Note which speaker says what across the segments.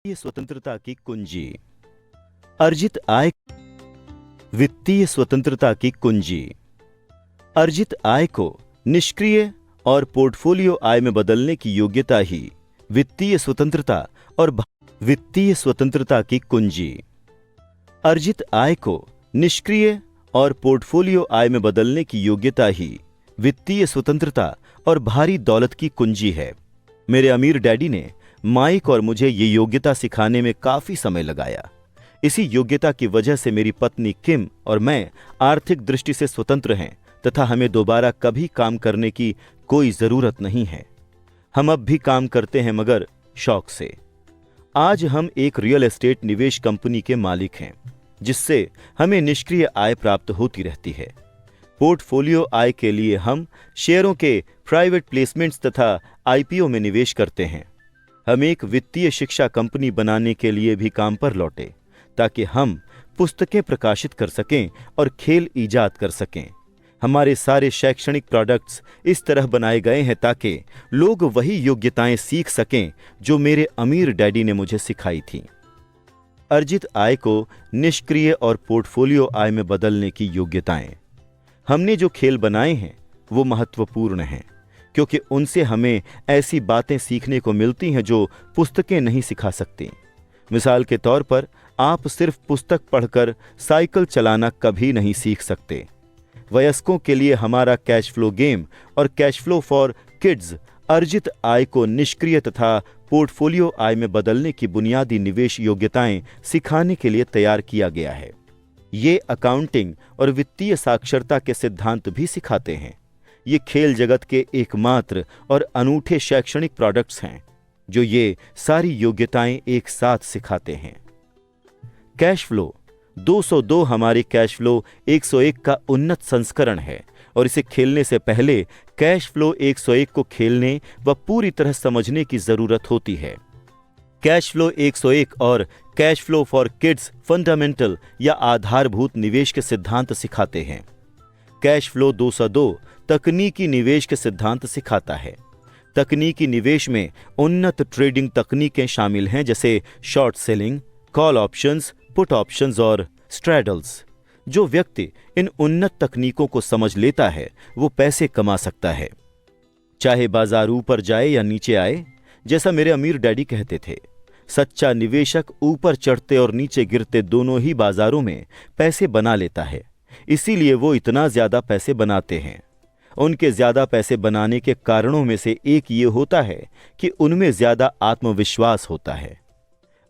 Speaker 1: वित्तीय स्वतंत्रता की कुंजी। अर्जित आय। वित्तीय स्वतंत्रता की कुंजी। अर्जित आय को निष्क्रिय और पोर्टफोलियो आय में बदलने की योग्यता ही वित्तीय स्वतंत्रता और वित्तीय स्वतंत्रता की कुंजी। अर्जित आय को निष्क्रिय और पोर्टफोलियो आय में बदलने की योग्यता ही वित्तीय स्वतंत्रता और भारी दौलत की कुंजी है। मेरे अमीर डैडी ने माइक और मुझे ये योग्यता सिखाने में काफी समय लगाया। इसी योग्यता की वजह से मेरी पत्नी किम और मैं आर्थिक दृष्टि से स्वतंत्र हैं तथा हमें दोबारा कभी काम करने की कोई जरूरत नहीं है। हम अब भी काम करते हैं मगर शौक से। आज हम एक रियल एस्टेट निवेश कंपनी के मालिक हैं जिससे हमें निष्क्रिय आय प्राप्त होती रहती है। पोर्टफोलियो आय के लिए हम शेयरों के प्राइवेट प्लेसमेंट्स तथा आईपीओ में निवेश करते हैं। हम एक वित्तीय शिक्षा कंपनी बनाने के लिए भी काम पर लौटे ताकि हम पुस्तकें प्रकाशित कर सकें और खेल ईजाद कर सकें। हमारे सारे शैक्षणिक प्रोडक्ट्स इस तरह बनाए गए हैं ताकि लोग वही योग्यताएं सीख सकें जो मेरे अमीर डैडी ने मुझे सिखाई थी। अर्जित आय को निष्क्रिय और पोर्टफोलियो आय में बदलने की योग्यताएं। हमने जो खेल बनाए हैं वो महत्वपूर्ण हैं क्योंकि उनसे हमें ऐसी बातें सीखने को मिलती हैं जो पुस्तकें नहीं सिखा सकती। मिसाल के तौर पर आप सिर्फ पुस्तक पढ़कर साइकिल चलाना कभी नहीं सीख सकते। वयस्कों के लिए हमारा कैश फ्लो गेम और कैश फ्लो फॉर किड्स अर्जित आय को निष्क्रिय तथा पोर्टफोलियो आय में बदलने की बुनियादी निवेश योग्यताएं सिखाने के लिए तैयार किया गया है। ये अकाउंटिंग और वित्तीय साक्षरता के सिद्धांत भी सिखाते हैं। ये खेल जगत के एकमात्र और अनूठे शैक्षणिक प्रोडक्ट्स हैं जो ये सारी योग्यताएं एक साथ सिखाते हैं। कैश फ्लो 202 हमारे कैश फ्लो 101 का उन्नत संस्करण है और इसे खेलने से पहले कैश फ्लो 101 को खेलने व पूरी तरह समझने की जरूरत होती है। कैश फ्लो 101 और cash flow for kids fundamental या आधारभूत निवेश के सिद्धांत सिखाते हैं। कैश फ्लो 202 तकनीकी निवेश के सिद्धांत सिखाता है। तकनीकी निवेश में उन्नत ट्रेडिंग तकनीकें शामिल हैं जैसे short selling, call options, put options और स्ट्रैडल्स। जो व्यक्ति इन उन्नत तकनीकों को समझ लेता है वो पैसे कमा सकता है, चाहे बाजार ऊपर जाए या नीचे आए। जैसा मेरे अमीर डैडी कहते थे, सच्चा निवेशक ऊपर चढ़ते और नीचे गिरते दोनों ही बाजारों में पैसे बना लेता है। इसीलिए वो इतना ज्यादा पैसे बनाते हैं। उनके ज्यादा पैसे बनाने के कारणों में से एक ये होता है कि उनमें ज्यादा आत्मविश्वास होता है।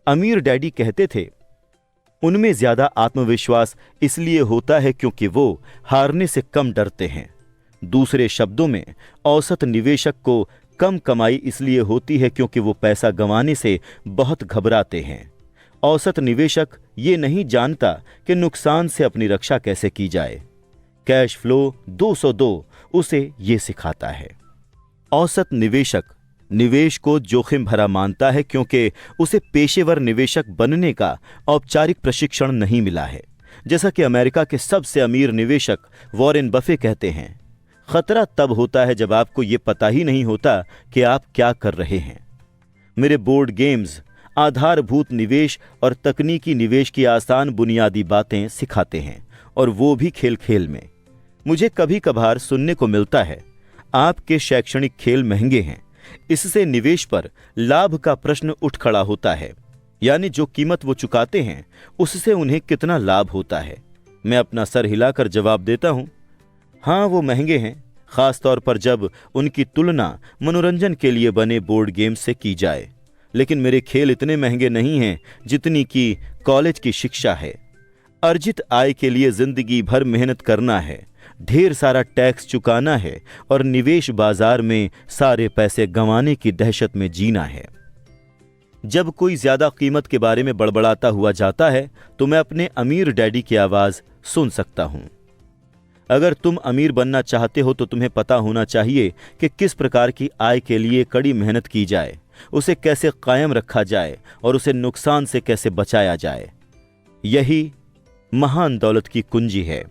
Speaker 1: अमीर डैडी कहते थे, उनमें ज्यादा आत्मविश्वास इसलिए होता है क्योंकि वो हारने से कम डरते हैं। दूसरे शब्दों में, औसत निवेशक को कम कमाई इसलिए होती है क्योंकि वो पैसा गंवाने से बहुत घबराते हैं। औसत निवेशक ये नहीं जानता कि नुकसान से अपनी रक्षा कैसे की जाए। कैश फ्लो 202 उसे ये सिखाता है। औसत निवेशक निवेश को जोखिम भरा मानता है क्योंकि उसे पेशेवर निवेशक बनने का औपचारिक प्रशिक्षण नहीं मिला है। जैसा कि अमेरिका के सबसे अमीर निवेशक वॉरेन बफे कहते हैं, खतरा तब होता है जब आपको यह पता ही नहीं होता कि आप क्या कर रहे हैं। मेरे बोर्ड गेम्स आधारभूत निवेश और तकनीकी निवेश की आसान बुनियादी बातें सिखाते हैं और वो भी खेल खेल में। मुझे कभी कभार सुनने को मिलता है, आपके शैक्षणिक खेल महंगे हैं, इससे निवेश पर लाभ का प्रश्न उठ खड़ा होता है, यानी जो कीमत वो चुकाते हैं उससे उन्हें कितना लाभ होता है। मैं अपना सर हिलाकर जवाब देता हूं, हाँ वो महंगे हैं, खासतौर पर जब उनकी तुलना मनोरंजन के लिए बने बोर्ड गेम से की जाए। लेकिन मेरे खेल इतने महंगे नहीं हैं जितनी कि कॉलेज की शिक्षा है। अर्जित आय के लिए जिंदगी भर मेहनत करना है, ढेर सारा टैक्स चुकाना है और निवेश बाजार में सारे पैसे गंवाने की दहशत में जीना है। जब कोई ज्यादा कीमत के बारे में बड़बड़ाता हुआ जाता है तो मैं अपने अमीर डैडी की आवाज सुन सकता हूं। अगर तुम अमीर बनना चाहते हो तो तुम्हें पता होना चाहिए कि किस प्रकार की आय के लिए कड़ी मेहनत की जाए, उसे कैसे कायम रखा जाए और उसे नुकसान से कैसे बचाया जाए। यही महान दौलत की कुंजी है।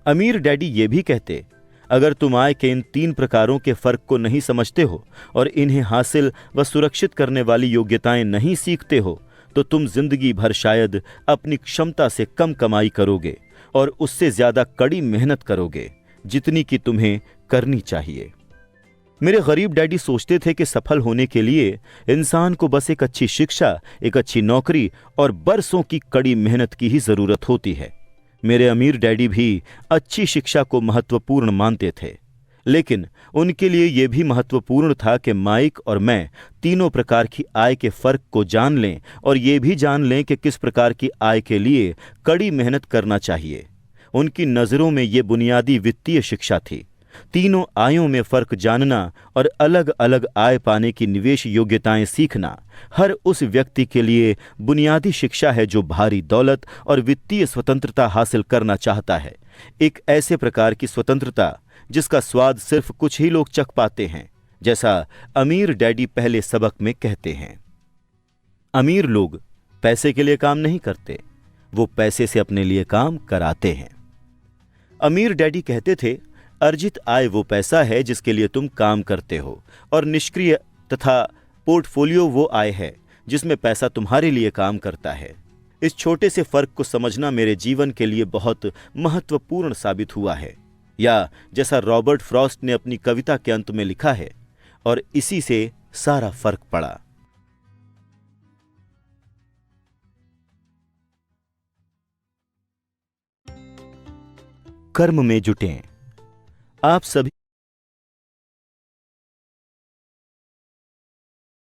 Speaker 1: अमीर डैडी ये भी कहते, अगर तुम आय के इन 3 प्रकारों के फर्क को नहीं समझते हो और इन्हें हासिल व सुरक्षित करने वाली योग्यताएं नहीं सीखते हो, तो तुम जिंदगी भर शायद अपनी क्षमता से कम कमाई करोगे और उससे ज्यादा कड़ी मेहनत करोगे जितनी कि तुम्हें करनी चाहिए। मेरे गरीब डैडी सोचते थे कि सफल होने के लिए इंसान को बस एक अच्छी शिक्षा, एक अच्छी नौकरी और बरसों की कड़ी मेहनत की ही जरूरत होती है। मेरे अमीर डैडी भी अच्छी शिक्षा को महत्वपूर्ण मानते थे, लेकिन उनके लिए यह भी महत्वपूर्ण था कि माइक और मैं तीनों प्रकार की आय के फर्क को जान लें और ये भी जान लें कि किस प्रकार की आय के लिए कड़ी मेहनत करना चाहिए। उनकी नज़रों में ये बुनियादी वित्तीय शिक्षा थी। तीनों आयों में फर्क जानना और अलग अलग आय पाने की निवेश योग्यताएं सीखना हर उस व्यक्ति के लिए बुनियादी शिक्षा है जो भारी दौलत और वित्तीय स्वतंत्रता हासिल करना चाहता है। एक ऐसे प्रकार की स्वतंत्रता जिसका स्वाद सिर्फ कुछ ही लोग चख पाते हैं, जैसा अमीर डैडी पहले सबक में कहते हैं। अमीर लोग पैसे के लिए काम नहीं करते, वो पैसे से अपने लिए काम कराते हैं। अमीर डैडी कहते थे, अर्जित आय वो पैसा है जिसके लिए तुम काम करते हो और निष्क्रिय तथा पोर्टफोलियो वो आय है जिसमें पैसा तुम्हारे लिए काम करता है। इस छोटे से फर्क को समझना मेरे जीवन के लिए बहुत महत्वपूर्ण साबित हुआ है, या जैसा रॉबर्ट फ्रॉस्ट ने अपनी कविता के अंत में लिखा है, और इसी से सारा फर्क पड़ा। कर्म में जुटें। आप सभी